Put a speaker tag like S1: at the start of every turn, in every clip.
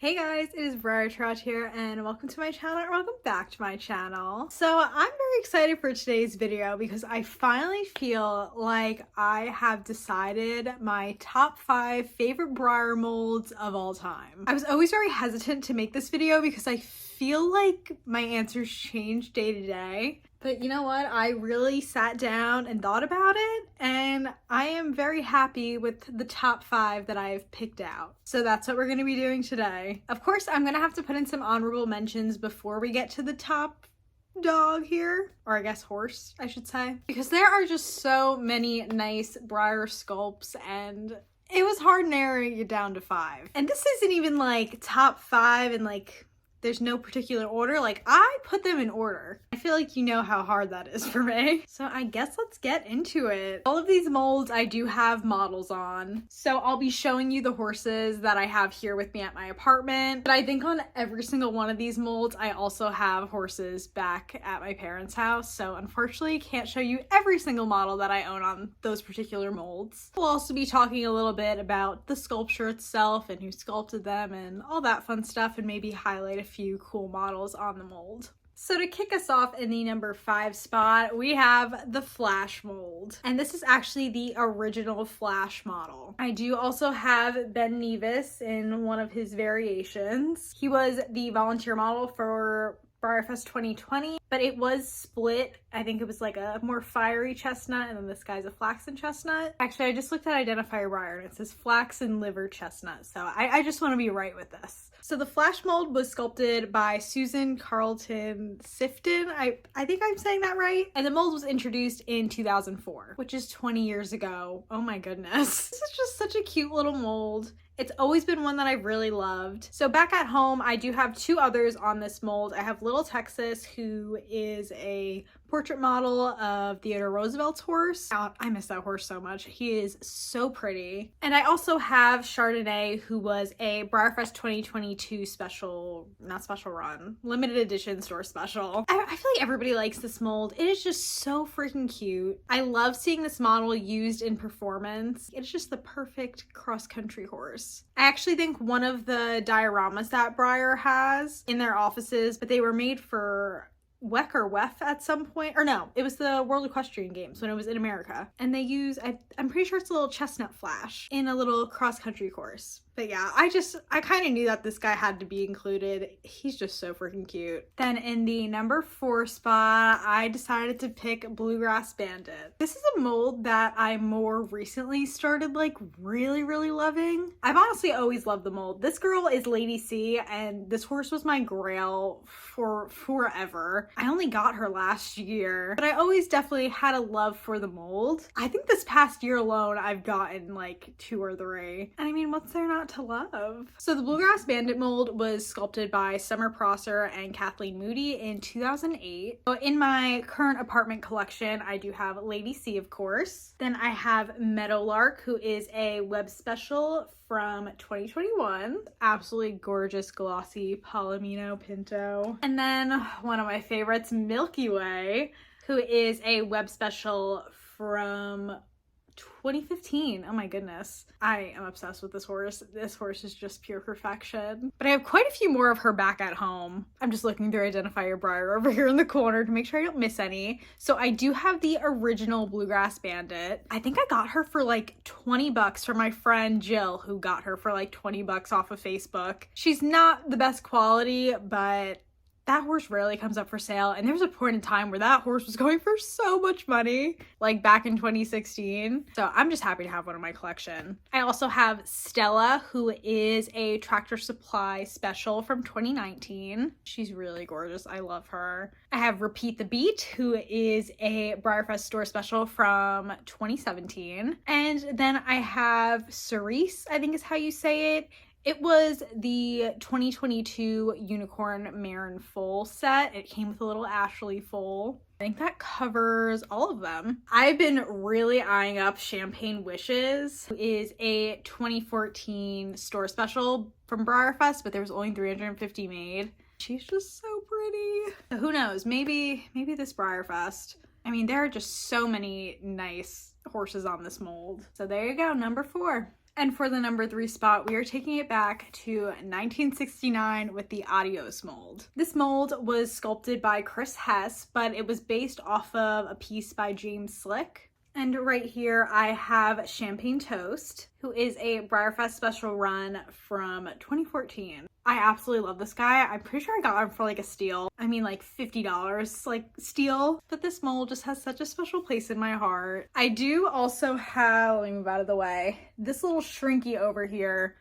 S1: Hey guys, it is Brier here and welcome to my channel or welcome back to my channel. So I'm very excited for today's video because I finally feel like I have decided my top 5 favorite Breyer molds of all time. I was always very hesitant to make this video because I feel like my answers change day to day. But you know what? I really sat down and thought about it, and I am very happy with the top 5 that I've picked out. So that's what we're going to be doing today. Of course, I'm going to have to put in some honorable mentions before we get to the top dog here, or I guess horse, I should say, because there are just so many nice Breyer sculpts, and it was hard narrowing it down to 5. And this isn't even like top 5 and like there's no particular order. Like, I put them in order. I feel like you know how hard that is for me. So I guess let's get into it. All of these molds I do have models on. So I'll be showing you the horses that I have here with me at my apartment. But I think on every single one of these molds, I also have horses back at my parents' house. So unfortunately, can't show you every single model that I own on those particular molds. We'll also be talking a little bit about the sculpture itself and who sculpted them and all that fun stuff, and maybe highlight a few cool models on the mold. So to kick us off in the number 5 spot, we have the Flash mold. And this is actually the original Flash model. I do also have Ben Nevis in one of his variations. He was the volunteer model for BreyerFest 2020, but it was split. I think it was like a more fiery chestnut, and then this guy's a flaxen chestnut. Actually, I just looked at Identifier Breyer and it says flaxen liver chestnut, so I just want to be right with this. So the Flash mold was sculpted by Susan Carlton Sifton. I think I'm saying that right. And the mold was introduced in 2004, which is 20 years ago. Oh my goodness. This is just such a cute little mold. It's always been one that I've really loved. So back at home, I do have 2 others on this mold. I have Little Texas, who is a portrait model of Theodore Roosevelt's horse. Oh, I miss that horse so much. He is so pretty. And I also have Chardonnay, who was a BreyerFest 2022 limited edition store special. I feel like everybody likes this mold. It is just so freaking cute. I love seeing this model used in performance. It's just the perfect cross-country horse. I actually think one of the dioramas that Breyer has in their offices, but they were made for WEC or WEF at some point, or no, it was the World Equestrian Games when it was in America, and they use, I'm pretty sure it's a little chestnut Flash in a little cross-country course. But yeah, I kind of knew that this guy had to be included. He's just so freaking cute. Then in the number 4 spot, I decided to pick Bluegrass Bandit. This is a mold that I more recently started like really loving. I've honestly always loved the mold. This girl is Lady C, and this horse was my grail for forever. I only got her last year, but I always definitely had a love for the mold. I think this past year alone, I've gotten like 2 or 3. And I mean, what's there not to love? So the Bluegrass Bandit mold was sculpted by Summer Prosser and Kathleen Moody in 2008. So in my current apartment collection, I do have Lady C, of course. Then I have Meadowlark, who is a web special from 2021. Absolutely gorgeous, glossy Palomino Pinto. And then one of my favorites, Milky Way, who is a web special from 2015. Oh my goodness. I am obsessed with this horse. This horse is just pure perfection. But I have quite a few more of her back at home. I'm just looking through Identifier Breyer over here in the corner to make sure I don't miss any. So I do have the original Bluegrass Bandit. I think I got her for like 20 bucks from my friend Jill, who got her for like 20 bucks off of Facebook. She's not the best quality, but that horse rarely comes up for sale, and there was a point in time where that horse was going for so much money, like back in 2016. So I'm just happy to have one in my collection. I also have Stella, who is a Tractor Supply special from 2019. She's really gorgeous. I love her. I have Repeat the Beat, who is a BreyerFest store special from 2017. And then I have Cerise, I think is how you say it. It was the 2022 Unicorn Marin Foal set. It came with a little Ashley foal. I think that covers all of them. I've been really eyeing up Champagne Wishes, who is a 2014 store special from BreyerFest, but there was only 350 made. She's just so pretty. So who knows? Maybe this BreyerFest. I mean, there are just so many nice horses on this mold. So there you go, number 4. And for the number 3 spot, we are taking it back to 1969 with the Adios mold. This mold was sculpted by Chris Hess, but it was based off of a piece by James Slick. And right here I have Champagne Toast, who is a Breyerfest special run from 2014. I absolutely love this guy. I'm pretty sure I got him for like a steal. I mean like $50, like steal. But this mold just has such a special place in my heart. I do also have, let me move out of the way, this little shrinky over here.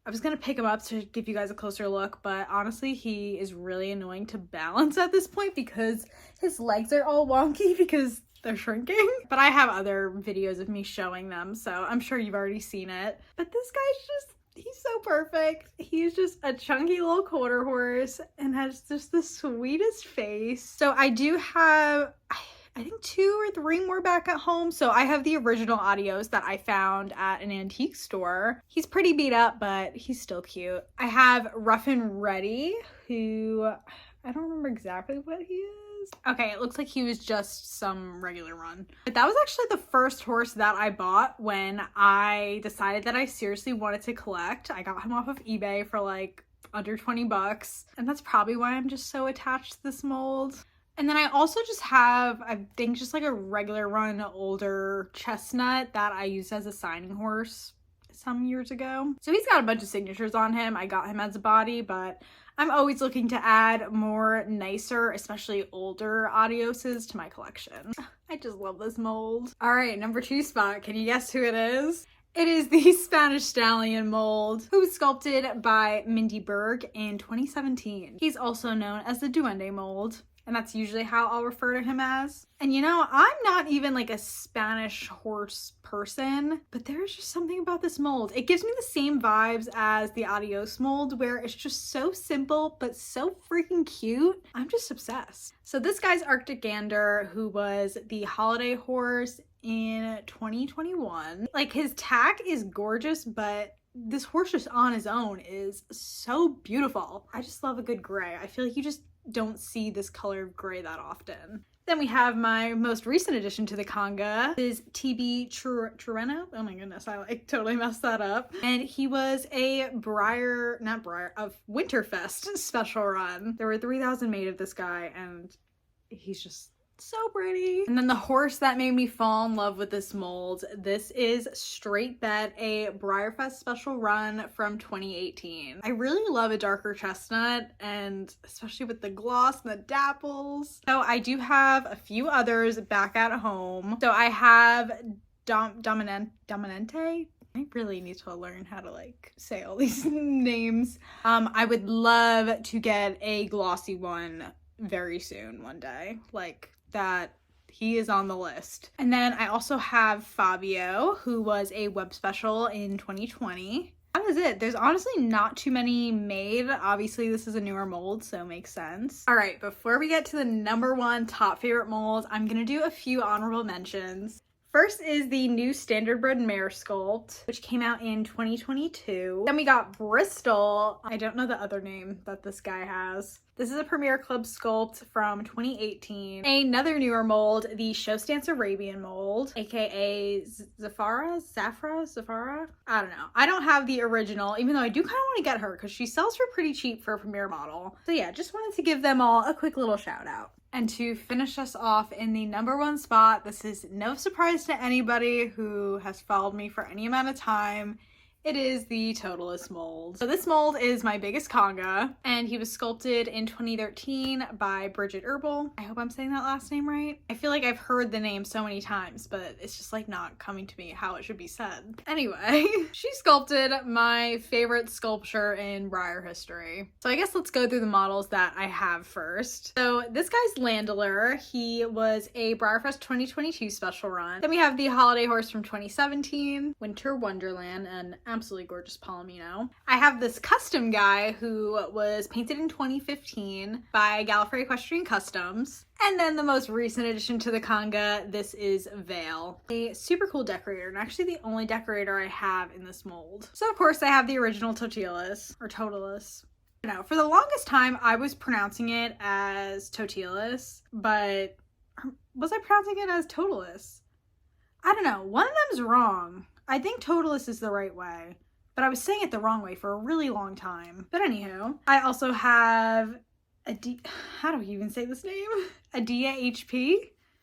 S1: I was gonna pick him up to give you guys a closer look, but honestly, he is really annoying to balance at this point because his legs are all wonky because they're shrinking. But I have other videos of me showing them, so I'm sure you've already seen it. But this guy's just, he's so perfect. He's just a chunky little quarter horse and has just the sweetest face. So I do have, I think 2 or 3 more back at home. So I have the original Adios that I found at an antique store. He's pretty beat up, but he's still cute. I have Rough and Ready, who I don't remember exactly what he is. Okay, it looks like he was just some regular run. But that was actually the first horse that I bought when I decided that I seriously wanted to collect. I got him off of eBay for like under 20 bucks. And that's probably why I'm just so attached to this mold. And then I also just have, I think just like a regular run older chestnut that I used as a signing horse some years ago. So he's got a bunch of signatures on him. I got him as a body, but I'm always looking to add more nicer, especially older Adioses to my collection. I just love this mold. All right, number 2 spot. Can you guess who it is? It is the Spanish Stallion mold, who was sculpted by Mindy Berg in 2017. He's also known as the Duende mold, and that's usually how I'll refer to him as. And you know, I'm not even like a Spanish horse person, but there's just something about this mold. It gives me the same vibes as the Adios mold, where it's just so simple, but so freaking cute. I'm just obsessed. So this guy's Arctic Gander, who was the holiday horse in 2021. Like, his tack is gorgeous, but this horse just on his own is so beautiful. I just love a good gray. I feel like you just don't see this color of gray that often. Then we have my most recent addition to the conga. This is TB Trueno. Oh my goodness, I like totally messed that up. And he was a Breyer, not Breyer, of Winterfest special run. There were 3,000 made of this guy, and he's just so pretty. And then the horse that made me fall in love with this mold, this is Straight Bet, a Breyerfest special run from 2018. I really love a darker chestnut, and especially with the gloss and the dapples. So I do have a few others back at home. So I have Dominante. I really need to learn how to like say all these names. I would love to get a glossy one very soon one day. Like, that he is on the list. And then I also have Fabio, who was a web special in 2020. That is it. There's honestly not too many made. Obviously, this is a newer mold, so it makes sense. All right, before we get to the number 1 top favorite mold, I'm gonna do a few honorable mentions. First is the new Standardbred Mare sculpt, which came out in 2022. Then we got Bristol. I don't know the other name that this guy has. This is a Premier Club sculpt from 2018. Another newer mold, the Showstance Arabian mold, aka Zafara? I don't know. I don't have the original, even though I do kind of want to get her because she sells for pretty cheap for a Premier model. So yeah, just wanted to give them all a quick little shout out. And to finish us off in the number 1 spot, this is no surprise to anybody who has followed me for any amount of time. It is the Totalist mold. So this mold is my biggest conga, and he was sculpted in 2013 by Bridget Herbal. I hope I'm saying that last name right. I feel like I've heard the name so many times, but it's just like not coming to me how it should be said. Anyway, she sculpted my favorite sculpture in Brier history. So I guess let's go through the models that I have first. So this guy's Landeler. He was a Breyerfest 2022 special run. Then we have the Holiday Horse from 2017, Winter Wonderland, and absolutely gorgeous Palomino. I have this custom guy who was painted in 2015 by Gallifrey Equestrian Customs. And then the most recent addition to the conga, this is Vale, a super cool decorator, and actually the only decorator I have in this mold. So of course I have the original Totalist, or Totalist. No, for the longest time I was pronouncing it as Totalist, but was I pronouncing it as Totalist? I don't know, one of them's wrong. I think Totalist is the right way, but I was saying it the wrong way for a really long time. But anywho, I also have how do I even say this name? Adia HP.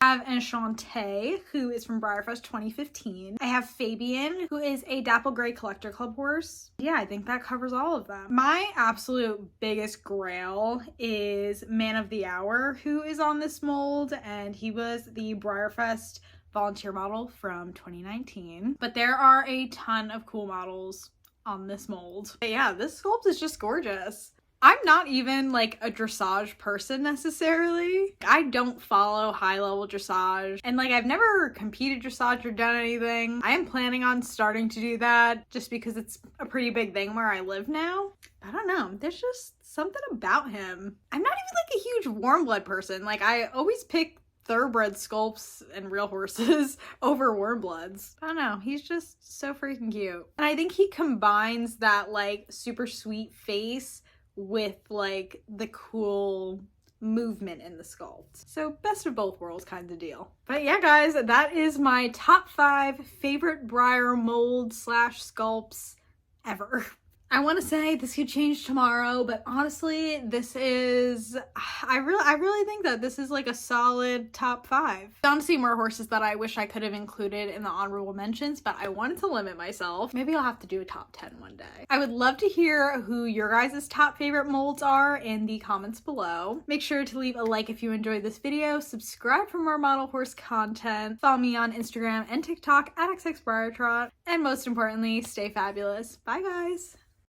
S1: I have Enchante, who is from Breyerfest 2015. I have Fabian, who is a Dapple Gray Collector Club horse. Yeah, I think that covers all of them. My absolute biggest grail is Man of the Hour, who is on this mold, and he was the Breyerfest volunteer model from 2019. But there are a ton of cool models on this mold. But yeah, this sculpt is just gorgeous. I'm not even like a dressage person necessarily. I don't follow high level dressage, and like I've never competed dressage or done anything. I am planning on starting to do that just because it's a pretty big thing where I live now. I don't know, there's just something about him. I'm not even like a huge warm blood person. Like I always pick thoroughbred sculpts and real horses over warm bloods. I don't know, he's just so freaking cute. And I think he combines that like super sweet face with like the cool movement in the sculpt. So best of both worlds kind of deal. But yeah guys, that is my top 5 favorite Breyer mold / sculpts ever. I want to say this could change tomorrow, but honestly, this is, I really think that this is like a solid top 5. Down to see more horses that I wish I could have included in the honorable mentions, but I wanted to limit myself. Maybe I'll have to do a top 10 one day. I would love to hear who your guys' top favorite molds are in the comments below. Make sure to leave a like if you enjoyed this video, subscribe for more model horse content, follow me on Instagram and TikTok at xxbreyertrot, and most importantly, stay fabulous. Bye guys!